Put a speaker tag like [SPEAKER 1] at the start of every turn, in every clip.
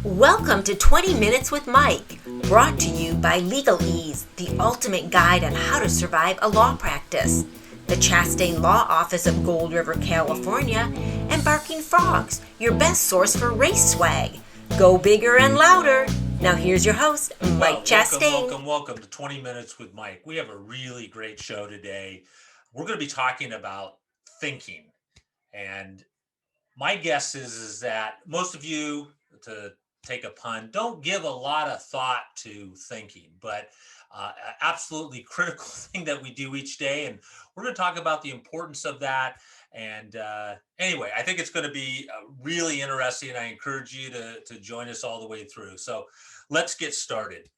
[SPEAKER 1] Welcome to 20 Minutes with Mike, brought to you by Legalese, the ultimate guide on how to survive a law practice. The Chastain Law Office of Gold River, California, and Barking Frogs, your best source for race swag. Go bigger and louder. Now here's your host, Mike Chastain.
[SPEAKER 2] Welcome to 20 Minutes with Mike. We have a really great show today. We're going to be talking about thinking. And my guess is that most of you, to take a pun, don't give a lot of thought to thinking, but absolutely critical thing that we do each day. And we're going to talk about the importance of that. And anyway, I think it's going to be really interesting. I encourage you to join us all the way through. So let's get started.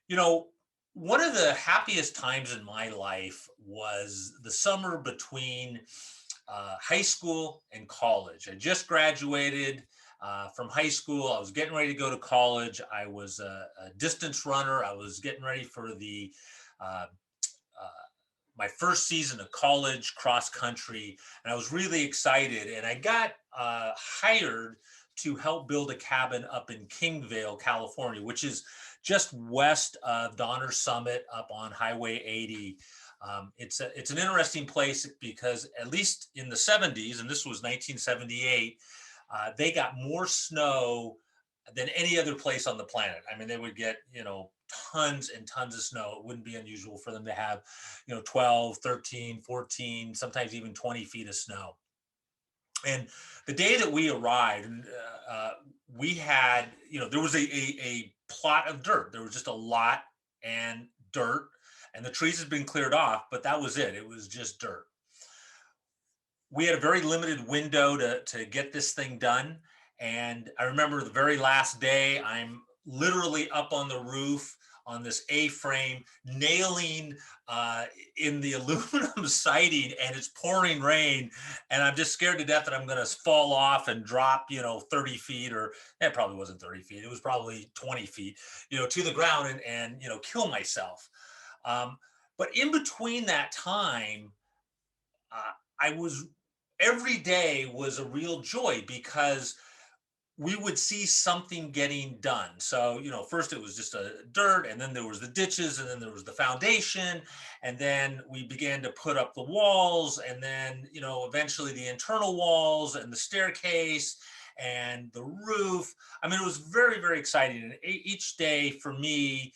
[SPEAKER 2] You know, one of the happiest times in my life was the summer between high school and college. I just graduated from high school. I was getting ready to go to college. I was a distance runner. I was getting ready for the uh, uh, my first season of college cross country, and I was really excited. And I got hired to help build a cabin up in Kingvale, California, which is just west of Donner Summit up on Highway 80. It's an interesting place because at least in the 70s, and this was 1978, they got more snow than any other place on the planet. I mean, they would get, tons and tons of snow. It wouldn't be unusual for them to have, 12, 13, 14, sometimes even 20 feet of snow. And the day that we arrived, we had, there was a plot of dirt. There was just a lot and dirt, and the trees had been cleared off, but that was it. It was just dirt. We had a very limited window to get this thing done. And I remember the very last day, I'm literally up on the roof on this A-frame, nailing in the aluminum siding, and it's pouring rain. And I'm just scared to death that I'm going to fall off and drop, 30 feet, or it probably wasn't 30 feet. It was probably 20 feet, to the ground and kill myself. But in between that time, I was every day was a real joy because we would see something getting done. So, first it was just a dirt, and then there was the ditches, and then there was the foundation, and then we began to put up the walls, and then, eventually the internal walls and the staircase and the roof. I mean, it was very, very exciting. And each day for me,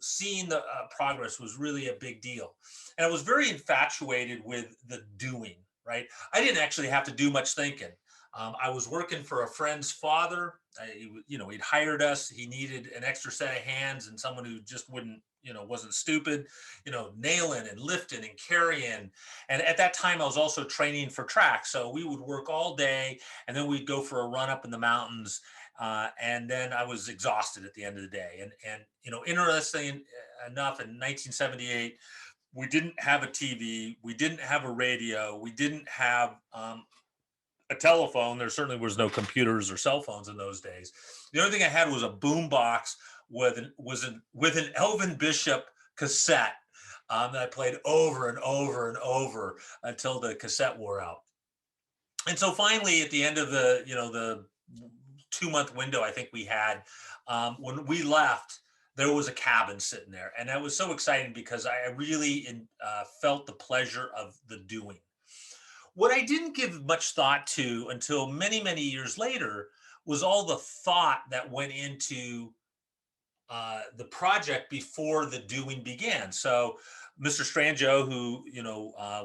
[SPEAKER 2] seeing the progress was really a big deal. And I was very infatuated with the doing, right? I didn't actually have to do much thinking. I was working for a friend's father. He'd hired us. He needed an extra set of hands and someone who just wouldn't, wasn't stupid, nailing and lifting and carrying. And at that time, I was also training for track. So we would work all day, and then we'd go for a run up in the mountains. And then I was exhausted at the end of the day. And interesting enough, in 1978, we didn't have a TV, we didn't have a radio, we didn't have a telephone. There certainly was no computers or cell phones in those days. The only thing I had was a boom box with an Elvin Bishop cassette that I played over and over and over until the cassette wore out. And so finally, at the end of the 2-month window, I think we had, when we left, there was a cabin sitting there, and that was so exciting because I really felt the pleasure of the doing. What I didn't give much thought to until many, many years later was all the thought that went into the project before the doing began. So, Mr. Stranjo, who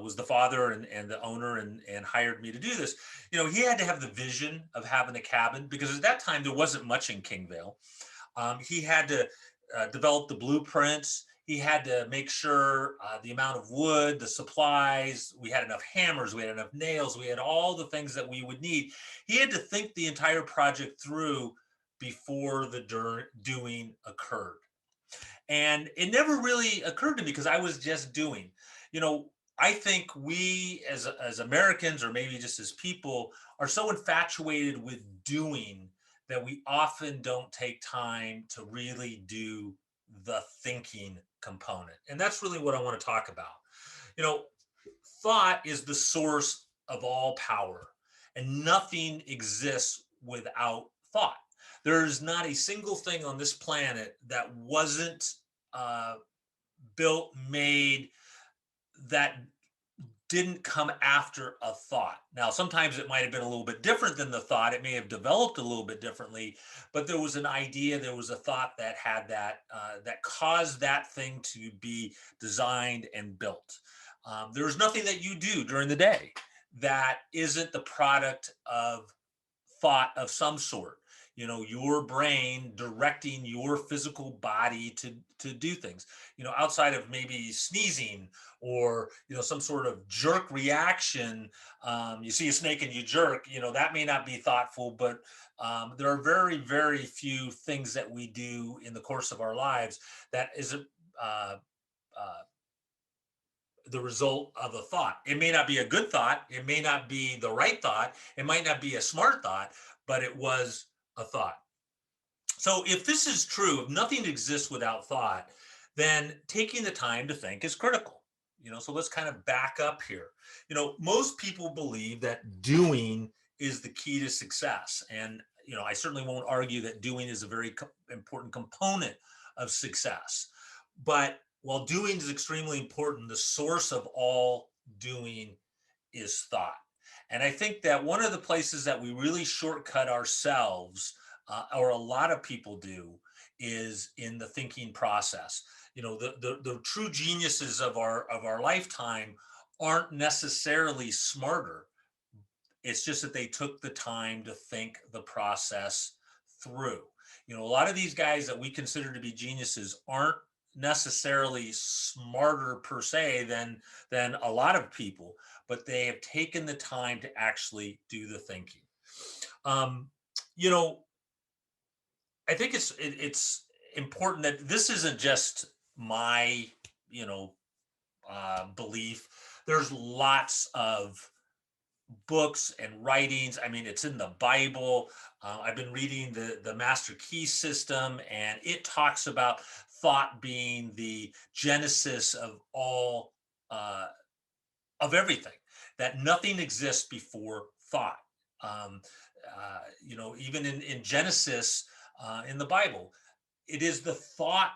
[SPEAKER 2] was the father and the owner and hired me to do this, he had to have the vision of having a cabin because at that time there wasn't much in Kingvale. He had to develop the blueprints. He had to make sure the amount of wood, the supplies, we had enough hammers, we had enough nails, we had all the things that we would need. He had to think the entire project through before the doing occurred. And it never really occurred to me because I was just doing. You know, I think we as Americans, or maybe just as people, are so infatuated with doing that we often don't take time to really do the thinking component. And that's really what I want to talk about. You know, thought is the source of all power, and nothing exists without thought. There's not a single thing on this planet that wasn't uh, built, made, that didn't come after a thought. Now, sometimes it might have been a little bit different than the thought. It may have developed a little bit differently, but there was an idea, there was a thought that had that caused that thing to be designed and built. There's nothing that you do during the day that isn't the product of thought of some sort. Your brain directing your physical body to do things, outside of maybe sneezing or some sort of jerk reaction. You see a snake and you jerk, that may not be thoughtful, but there are very, very few things that we do in the course of our lives that isn't uh, uh, the result of a thought. It may not be a good thought. It may not be the right thought. It might not be a smart thought, but it was a thought. So if this is true, if nothing exists without thought, then taking the time to think is critical. So let's kind of back up here. Most people believe that doing is the key to success. And, I certainly won't argue that doing is a very important component of success. But while doing is extremely important, the source of all doing is thought. And I think that one of the places that we really shortcut ourselves, or a lot of people do, is in the thinking process. The true geniuses of our lifetime aren't necessarily smarter. It's just that they took the time to think the process through. A lot of these guys that we consider to be geniuses aren't necessarily smarter per se than a lot of people, but they have taken the time to actually do the thinking. Um, you know, I think it's important that this isn't just my you know belief. There's lots of books and writings. I mean, it's in the Bible. I've been reading the Master Key System, and it talks about thought being the genesis uh, of everything. That nothing exists before thought. Um, Even in Genesis, in the Bible, it is the thought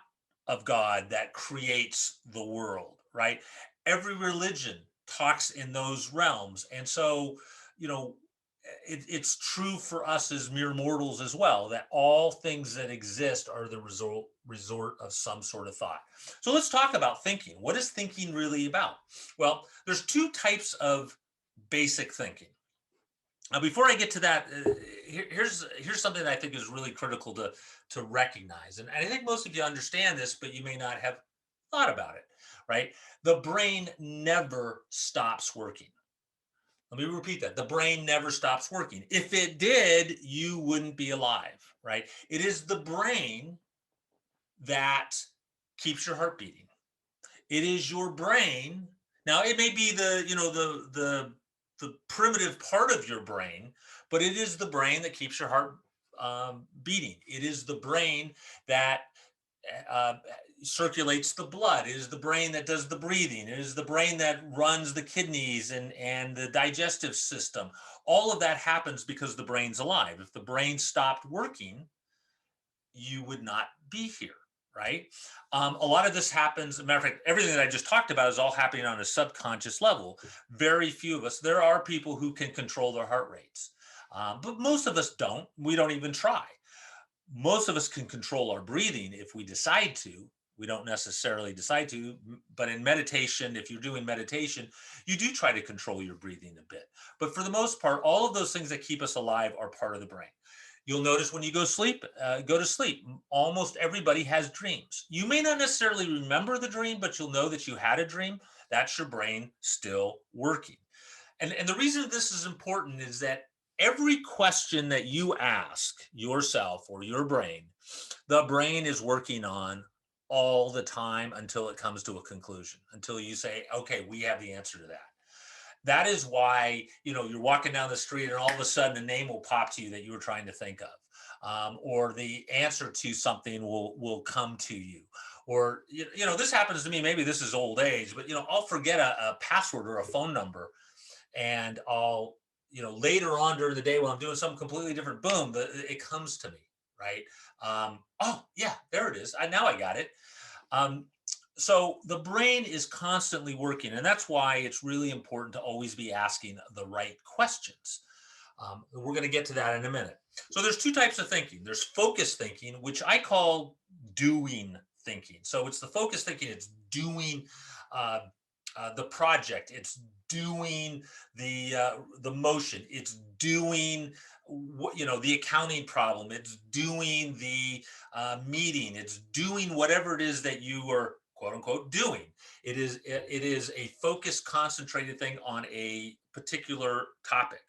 [SPEAKER 2] of God that creates the world, right? Every religion talks in those realms. And so, you know, it's true for us as mere mortals as well, that all things that exist are the resort of some sort of thought. So let's talk about thinking. What is thinking really about? Well, there's two types of basic thinking. Now, before I get to that, here's something that I think is really critical to recognize, and I think most of you understand this, but you may not have thought about it. Right? The brain never stops working. Let me repeat that. The brain never stops working. If it did, you wouldn't be alive. Right? It is the brain that keeps your heart beating. It is your brain. Now, it may be the primitive part of your brain, but it is the brain that keeps your heart beating. It is the brain that uh, circulates the blood. It is the brain that does the breathing. It is the brain that runs the kidneys and the digestive system. All of that happens because the brain's alive. If the brain stopped working, you would not be here, right? A lot of this happens. As a matter of fact, everything that I just talked about is all happening on a subconscious level. Very few of us. There are people who can control their heart rates, but most of us don't. We don't even try. Most of us can control our breathing if we decide to. We don't necessarily decide to, but in meditation, if you're doing meditation, you do try to control your breathing a bit. But for the most part, all of those things that keep us alive are part of the brain. You'll notice when you go to sleep, almost everybody has dreams. You may not necessarily remember the dream, but you'll know that you had a dream. That's your brain still working. And the reason this is important is that every question that you ask yourself or your brain, the brain is working on all the time until it comes to a conclusion, until you say, okay, we have the answer to that. That is why, you're walking down the street and all of a sudden a name will pop to you that you were trying to think of. Or the answer to something will come to you. Or, this happens to me. Maybe this is old age, but, I'll forget a password or a phone number, and I'll, later on during the day when I'm doing something completely different, boom, it comes to me. right? Oh, yeah, there it is. Now I got it. Um, so the brain is constantly working, and that's why it's really important to always be asking the right questions. We're going to get to that in a minute. So there's two types of thinking. There's focused thinking, which I call doing thinking. So it's the focused thinking. It's doing uh, the project. It's doing the motion. It's doing what the accounting problem. It's doing the meeting. It's doing whatever it is that you are quote unquote doing. It is a focused, concentrated thing on a particular topic.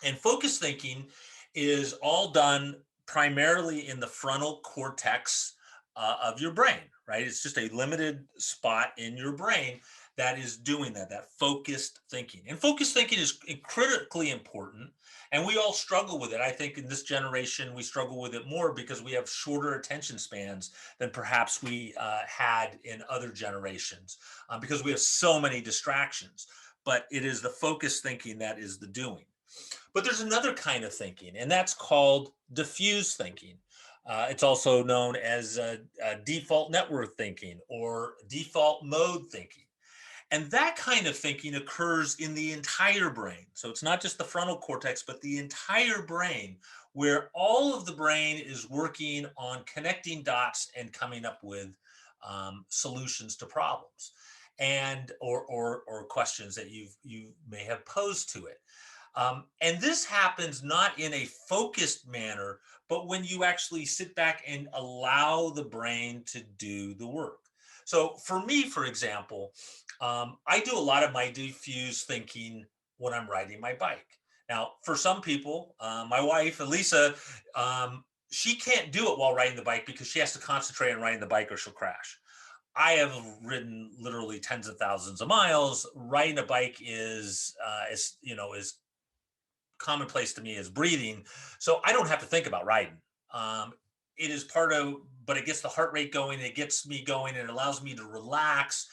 [SPEAKER 2] And focus thinking is all done primarily in the frontal cortex of your brain, right? It's just a limited spot in your brain that is doing that focused thinking. And focused thinking is critically important. And we all struggle with it. I think in this generation, we struggle with it more because we have shorter attention spans than perhaps we had in other generations because we have so many distractions. But it is the focused thinking that is the doing. But there's another kind of thinking, and that's called diffuse thinking. It's also known as default network thinking or default mode thinking. And that kind of thinking occurs in the entire brain. So it's not just the frontal cortex, but the entire brain, where all of the brain is working on connecting dots and coming up with solutions to problems and or questions that you may have posed to it. And this happens not in a focused manner, but when you actually sit back and allow the brain to do the work. So, for me, for example, I do a lot of my diffuse thinking when I'm riding my bike. Now, for some people, my wife, Elisa, she can't do it while riding the bike because she has to concentrate on riding the bike or she'll crash. I have ridden literally tens of thousands of miles. Riding a bike is commonplace to me as breathing. So I don't have to think about riding. Um, it is part of, but it gets the heart rate going, it gets me going, and it allows me to relax.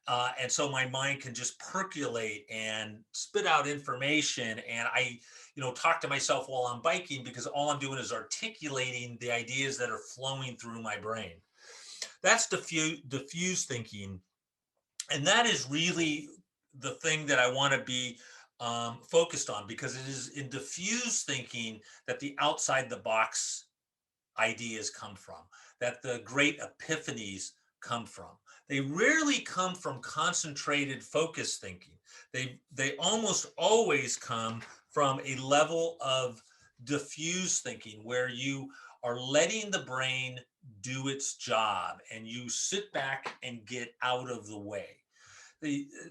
[SPEAKER 2] And so my mind can just percolate and spit out information. And I talk to myself while I'm biking because all I'm doing is articulating the ideas that are flowing through my brain. That's diffuse thinking. And that is really the thing that I want to be focused on because it is in diffuse thinking that the outside the box ideas come from, that the great epiphanies come from. They rarely come from concentrated focus thinking. They almost always come from a level of diffuse thinking where you are letting the brain do its job and you sit back and get out of the way.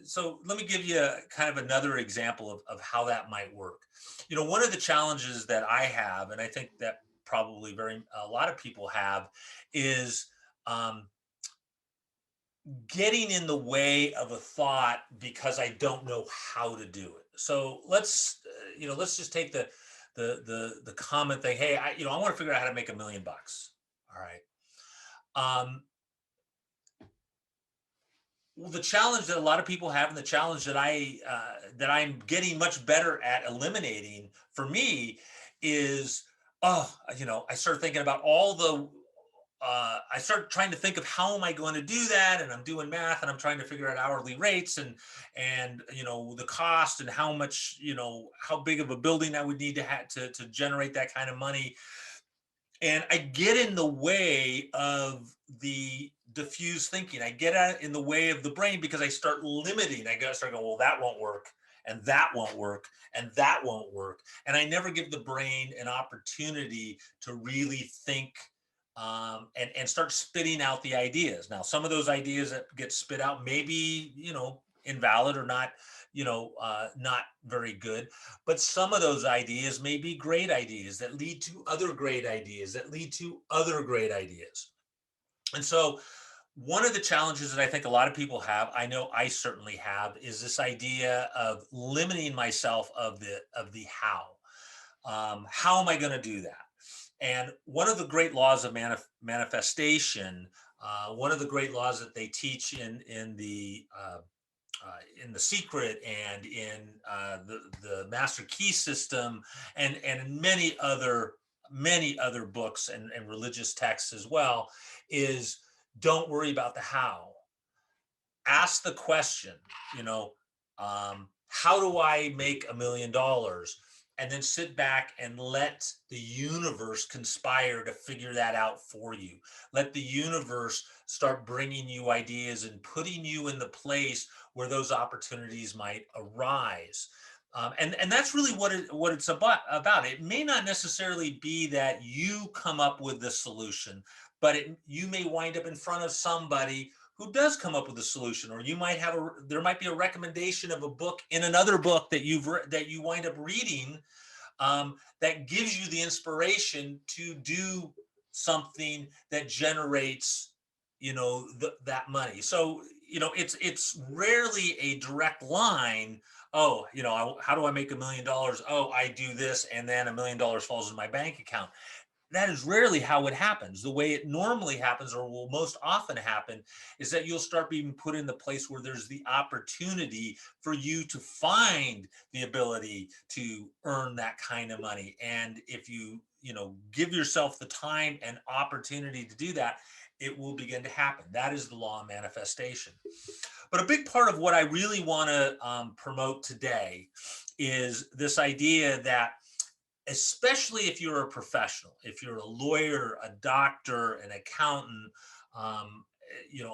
[SPEAKER 2] So let me give you kind of another example of how that might work. One of the challenges that I have, and I think that probably a lot of people have, is um, getting in the way of a thought because I don't know how to do it. So let's just take the common thing. Hey, I want to figure out how to make $1 million. All right. Um, Well, the challenge that a lot of people have, and the challenge that I'm getting much better at eliminating for me is, I started thinking about all the. I started trying to think of how am I going to do that, and I'm doing math, and I'm trying to figure out hourly rates and the cost and how much how big of a building I would need to have to generate that kind of money, and I get in the way of the diffuse thinking. I get in the way of the brain because I start limiting. I start going, well, that won't work, and that won't work, and that won't work, and I never give the brain an opportunity to really think and start spitting out the ideas. Now, some of those ideas that get spit out may be invalid or not very good, but some of those ideas may be great ideas that lead to other great ideas that lead to other great ideas. And so one of the challenges that I think a lot of people have, I know I certainly have, is this idea of limiting myself of the how. How am I going to do that? And one of the great laws of manifestation, one of the great laws that they teach in the secret and in the master key system and in many other many other books and religious texts as well, is don't worry about the how. Ask the question, you know, how do I make $1 million? And then sit back and let the universe conspire to figure that out for you. Let the universe start bringing you ideas and putting you in the place where those opportunities might arise. And that's really what it's about. It may not necessarily be that you come up with the solution, but you may wind up in front of somebody who does come up with a solution, or you might have there might be a recommendation of a book in another book that that you wind up reading, that gives you the inspiration to do something that generates, that money. So, it's rarely a direct line. Oh, how do I make $1 million? Oh, I do this, and then $1 million falls in my bank account. That is rarely how it happens. The way it normally happens, or will most often happen, is that you'll start being put in the place where there's the opportunity for you to find the ability to earn that kind of money. And if give yourself the time and opportunity to do that, it will begin to happen. That is the law of manifestation. But a big part of what I really want to promote today is this idea that, especially if you're a professional, if you're a lawyer, a doctor, an accountant, a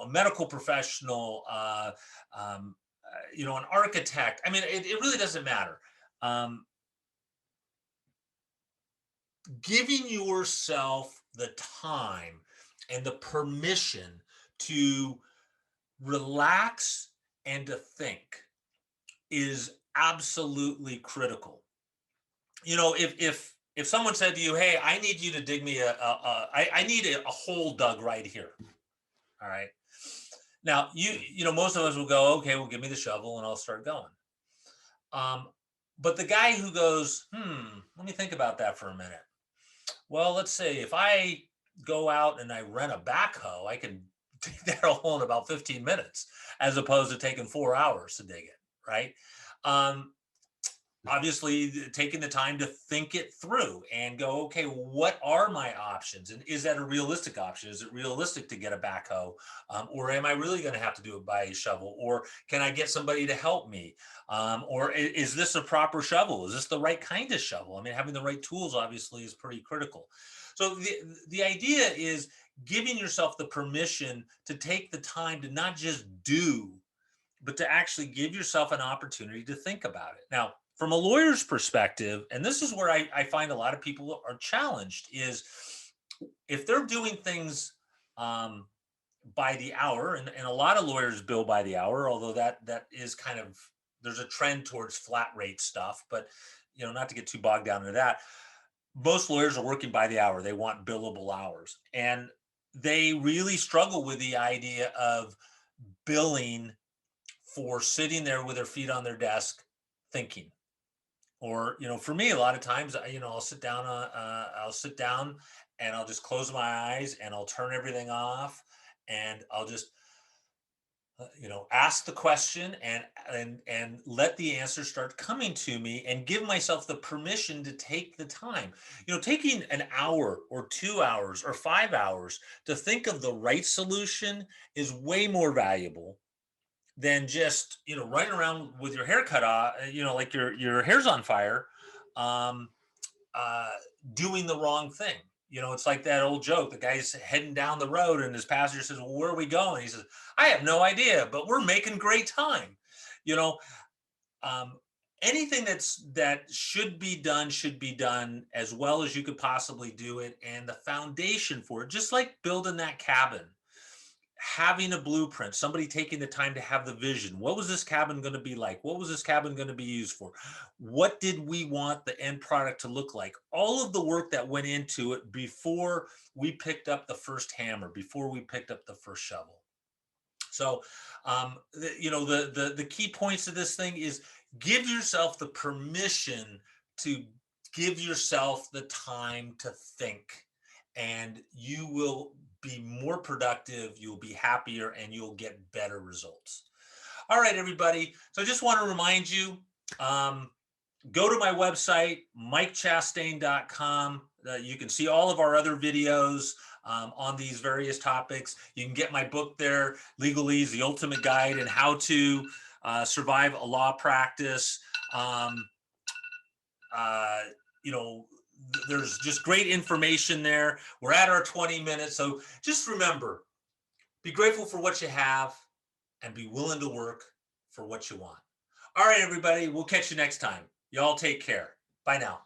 [SPEAKER 2] medical professional, an architect. I mean, it really doesn't matter. Giving yourself the time and the permission to relax and to think is absolutely critical. If someone said to you, "Hey, I need you to dig me I need a hole dug right here." All right. Now, most of us will go, "Okay, well, give me the shovel and I'll start going." Um, but the guy who goes, let me think about that for a minute. Well, let's say if I go out and I rent a backhoe, I can dig that hole in about 15 minutes, as opposed to taking 4 hours to dig it, right? Obviously, taking the time to think it through and go, okay, what are my options? And is that a realistic option? Is it realistic to get a backhoe? Or am I really going to have to do it by a shovel? Or can I get somebody to help me? Or is this a proper shovel? Is this the right kind of shovel? I mean, having the right tools obviously is pretty critical. So the idea is giving yourself the permission to take the time to not just do, but to actually give yourself an opportunity to think about it. Now, from a lawyer's perspective, and this is where I find a lot of people are challenged, is if they're doing things by the hour, and a lot of lawyers bill by the hour, although that is kind of, there's a trend towards flat rate stuff, but not to get too bogged down into that. Most lawyers are working by the hour. They want billable hours, and they really struggle with the idea of billing for sitting there with their feet on their desk thinking. Or, for me, a lot of times, I'll sit down, and I'll just close my eyes and I'll turn everything off, and I'll just, ask the question and let the answer start coming to me, and give myself the permission to take the time. Taking an hour or 2 hours or 5 hours to think of the right solution is way more valuable than just running around with your hair cut off, like your hair's on fire, um, doing the wrong thing. It's like that old joke. The guy's heading down the road, and his passenger says, "Well, where are we going?" He says, "I have no idea, but we're making great time." You know, um, Anything that should be done as well as you could possibly do it, and the foundation for it, just like building that cabin, having a blueprint, somebody taking the time to have the vision. What was this cabin going to be like? What was this cabin going to be used for? What did we want the end product to look like? All of the work that went into it before we picked up the first hammer, before we picked up the first shovel. So, the key points of this thing is give yourself the permission to give yourself the time to think, and you will be more productive, you'll be happier, and you'll get better results. All right, everybody. So I just want to remind you, go to my website, mikechastain.com. You can see all of our other videos on these various topics. You can get my book there, Legalese, The Ultimate Guide and How to Survive a Law Practice. Um, uh, you know, there's just great information there. We're at our 20 minutes. So just remember, be grateful for what you have and be willing to work for what you want. All right, everybody, we'll catch you next time. Y'all take care. Bye now.